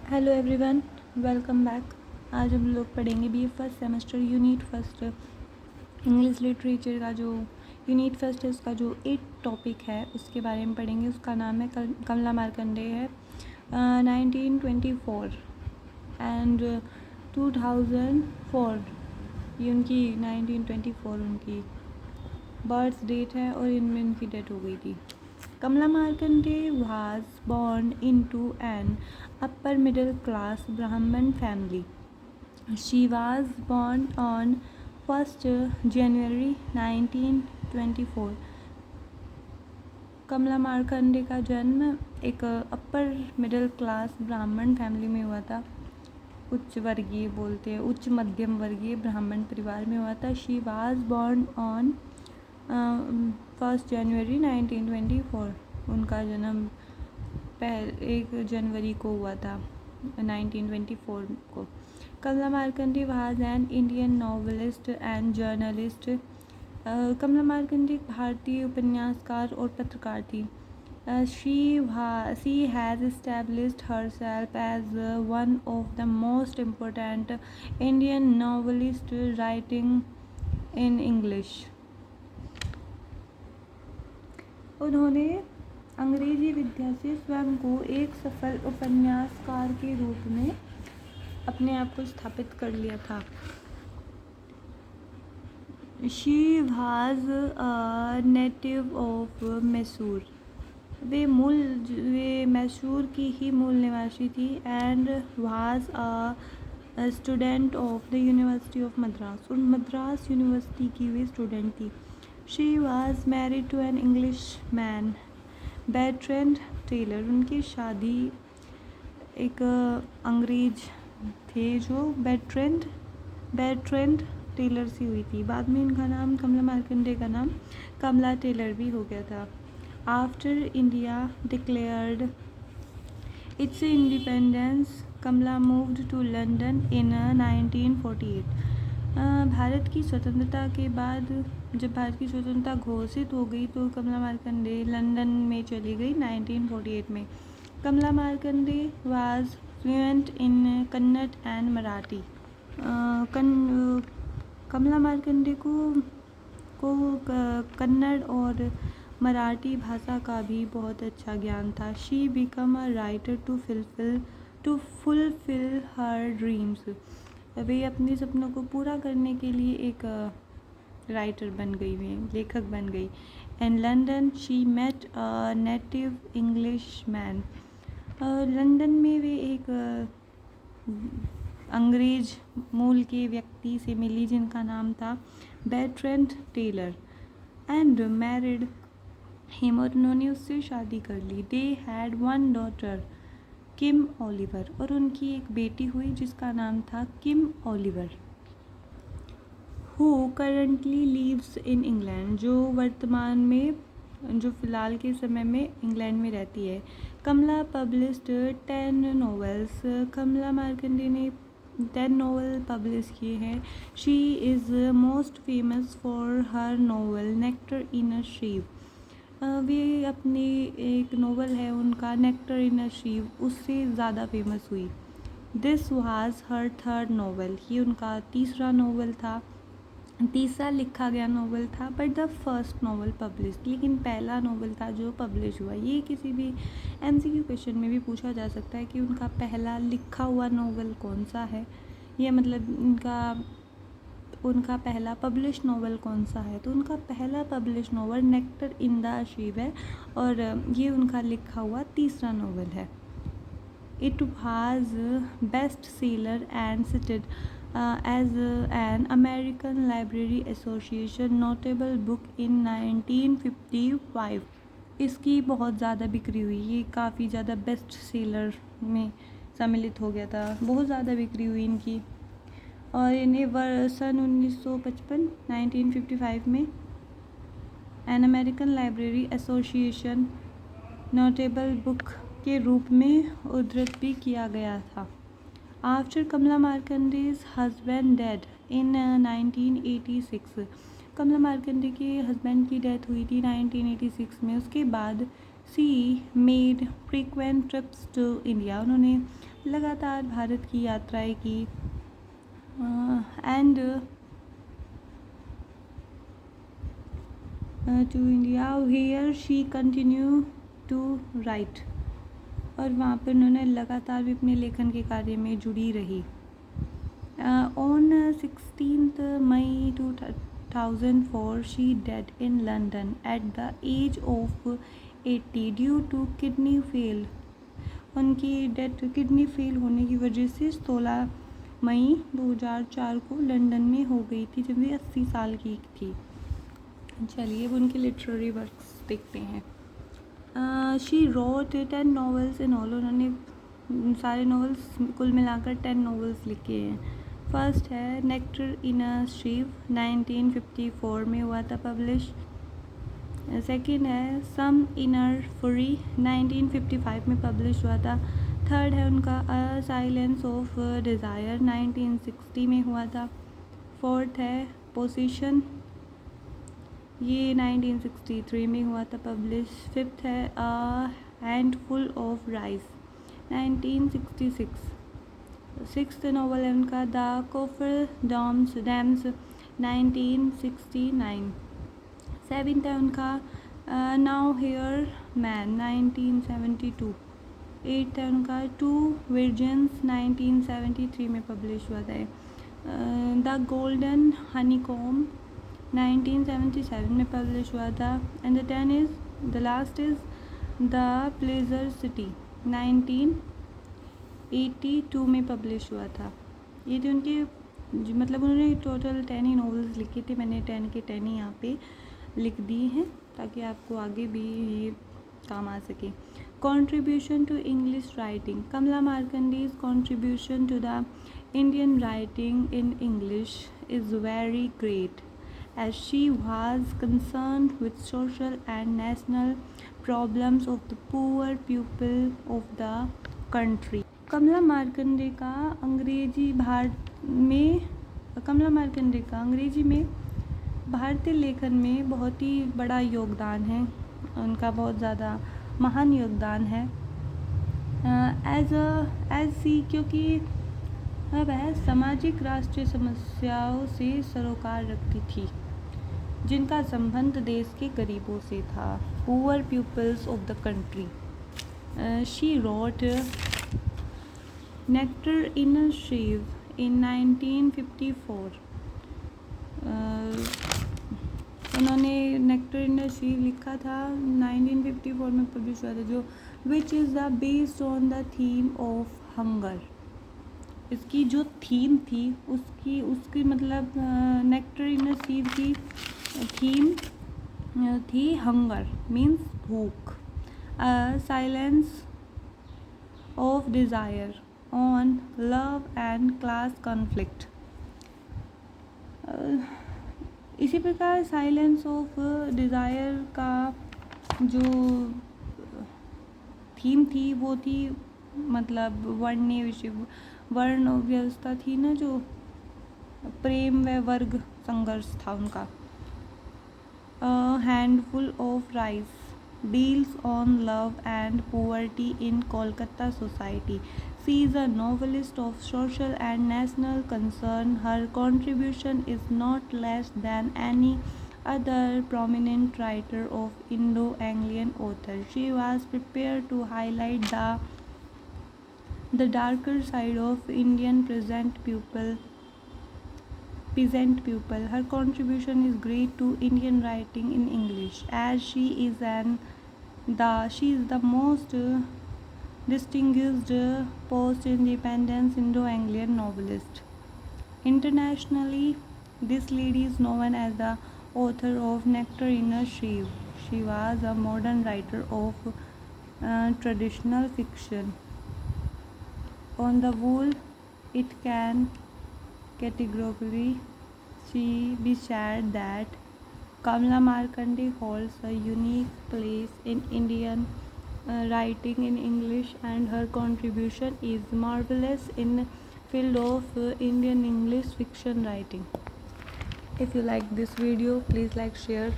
Hello everyone, welcome back. आज हम लोग पढ़ेंगे BA first semester unit first English literature का जो यूनिट फर्स्ट है उसका जो 8 टॉपिक है उसके बारे में पढ़ेंगे। उसका नाम है कमला मार्कंडेय है 1924 एंड 2004 ये उनकी 1924 उनकी बर्थ डेट है और इनमें उनकी डेथ हो गई थी। Kamala Markanday was born into an upper middle class Brahmin family. She was born on 1st January 1924. कमला मार्कंडे का जन्म एक अपर मिडिल क्लास ब्राह्मण फैमिली में हुआ था। उच्च वर्गीय बोलते हैं, उच्च मध्यम वर्गीय ब्राह्मण परिवार में हुआ था। शी वाज बोर्न ऑन 1 जनवरी 1924। उनका जन्म 1 जनवरी को हुआ था 1924 को। Kamala Markandaya was an Indian novelist and journalist. Kamala Markandaya एक भारतीय उपन्यासकार और पत्रकार थी। She has established herself as one of the most important Indian novelists writing in English. उन्होंने अंग्रेजी विद्या से स्वयं को एक सफल उपन्यासकार के रूप में अपने आप को स्थापित कर लिया था। She was a native of Mysore. वे मैसूर की ही मूल निवासी थी and was a student of the university of Madras. और मद्रास यूनिवर्सिटी की वे स्टूडेंट थी। She was married to an English man Bertrand Taylor. उनकी शादी एक अंग्रेज थे जो बैट्रेंड टेलर से हुई थी। बाद में इनका नाम कमला मार्कंडे का नाम कमला टेलर भी हो गया था। After India declared its independence Kamala moved to London in 1948। भारत की स्वतंत्रता के बाद जब भारत की स्वतंत्रता घोषित हो गई तो कमला मार्कंडे लंदन में चली गई 1948 में। Kamala Markandaya was fluent in Kannada and Marathi. Kamala Markandaya को कन्नड़ और मराठी भाषा का भी बहुत अच्छा ज्ञान था। She become a writer to fulfil her dreams. वे अपने सपनों को पूरा करने के लिए एक राइटर बन गई, वे लेखक बन गई। In London she met a native English man. London में वे एक अंग्रेज मूल के व्यक्ति से मिली जिनका नाम था Bertrand Taylor and married him. और उन्होंने उससे शादी कर ली। They had one daughter Kim Oliver. और उनकी एक बेटी हुई जिसका नाम था Kim Oliver. Who currently lives in England. जो फ़िलहाल के समय में इंग्लैंड में रहती है। Kamala published 10 novels. कमला मार्कंडे ने 10 नॉवल पब्लिश किए हैं। She is most famous for her novel Nectar in a Sieve. वे अपनी एक नॉवल है उनका नेक्टर इन अ शीव, उससे ज़्यादा फेमस हुई। This was her third novel. ये उनका तीसरा नॉवल था, तीसरा लिखा गया नॉवल था। But the first novel publish, लेकिन पहला नॉवल था जो पब्लिश हुआ। ये किसी भी MCQ क्वेश्चन में भी पूछा जा सकता है कि उनका पहला लिखा हुआ नॉवल कौन सा है, या मतलब उनका पहला पब्लिश नॉवल कौन सा है। तो उनका पहला publish novel Nectar in the Shiv है और ये उनका लिखा हुआ तीसरा नॉवल है। It was best seller and seated as an American Library Association notable book in 1955। इसकी बहुत ज़्यादा बिक्री हुई, ये काफ़ी ज़्यादा बेस्ट सेलर में सम्मिलित हो गया था, बहुत ज़्यादा बिक्री हुई इनकी। और इन्हें सन 1955 1955 में an American library association notable book के रूप में उद्धृत भी किया गया था। आफ्टर कमला मार्कंडेज हस्बैंड डेड इन 1986। कमला मार्कंडे के हस्बैंड की डेथ हुई थी 1986 में। उसके बाद she made frequent trips to India, उन्होंने लगातार भारत की यात्राएं की। And to India here she continue to write, और वहाँ पर उन्होंने लगातार भी अपने लेखन के कार्य में जुड़ी रही। On 16 May 2004 she died in London at the age of 80 due to kidney fail. उनकी डेथ किडनी फेल होने की वजह से 16 मई 2004 को लंदन में हो गई थी, जब वे 80 साल की थी। चलिए अब उनके लिटरेरी वर्क्स देखते हैं। She wrote 10 novels in all, उन्होंने सारे नॉवेल्स कुल मिलाकर 10 नॉवेल्स लिखे हैं। फर्स्ट है नेक्टर इन अ शीव, 1954 में हुआ था पब्लिश। सेकेंड है सम इनर फुरी, 1955 में पब्लिश हुआ था। थर्ड है उनका अ साइलेंस ऑफ डिज़ायर, 1960 में हुआ था। फोर्थ है पोजीशन, ये 1963 में हुआ था पब्लिश। फिफ्थ है a handful of rice, 1966। Sixth novel है उनका द कोफर डैम्स, 1969। सेवेंथ है उनका नाउ हेयर मैन, 1972। एट्थ है उनका टू वर्जिन्स, 1973 में पब्लिश हुआ था। द गोल्डन हनीकॉम, 1977 में पब्लिश हुआ था। And the last is the pleasure city, 1982 में पब्लिश हुआ था। ये थे उनके, मतलब उन्होंने टोटल 10 ही नॉवेल्स लिखे थे। मैंने 10 के 10 ही यहाँ पे लिख दिए हैं ताकि आपको आगे भी ये काम आ सके। Contribution to English writing, Kamala Markandaya's contribution to the Indian writing in English is very great as she was concerned with social and national problems of the poor people of the country. कमला मार्कंडे का अंग्रेजी में भारतीय लेखन में बहुत ही बड़ा योगदान है, उनका बहुत ज़्यादा महान योगदान है। एज सी, क्योंकि वह सामाजिक राष्ट्रीय समस्याओं से सरोकार रखती थी जिनका संबंध देश के गरीबों से था, poor peoples of the country. She wrote Nectar in a Sieve in 1954। उन्होंने नेक्टर इन अ शीव लिखा था, 1954 में पब्लिश हुआ था, जो which is the based on the theme of hunger. इसकी जो थीम थी उसकी मतलब नेक्टर इन अ शीव की थीम थी हंगर, मीन्स भूख। Silence of desire on love and class conflict. इसी प्रकार साइलेंस ऑफ डिज़ायर का जो थीम थी वो थी मतलब वर्ण व्यवस्था थी ना, जो प्रेम व वर्ग संघर्ष था उनका। A handful of rice deals on love and poverty in Kolkata society. She is a novelist of social and national concern. Her contribution is not less than any other prominent writer of Indo-Anglian author. She was prepared to highlight the darker side of Indian peasant people. Her contribution is great to Indian writing in English, as she is the most distinguished post-independence Indo-Anglian novelist. Internationally, this lady is known as the author of Nectar in a Sheaf. She was a modern writer of traditional fiction. On the whole, it can categorically be said that Kamala Markande holds a unique place in Indian writing in English, and her contribution is marvelous in field of Indian English fiction writing. If you like this video, please like, share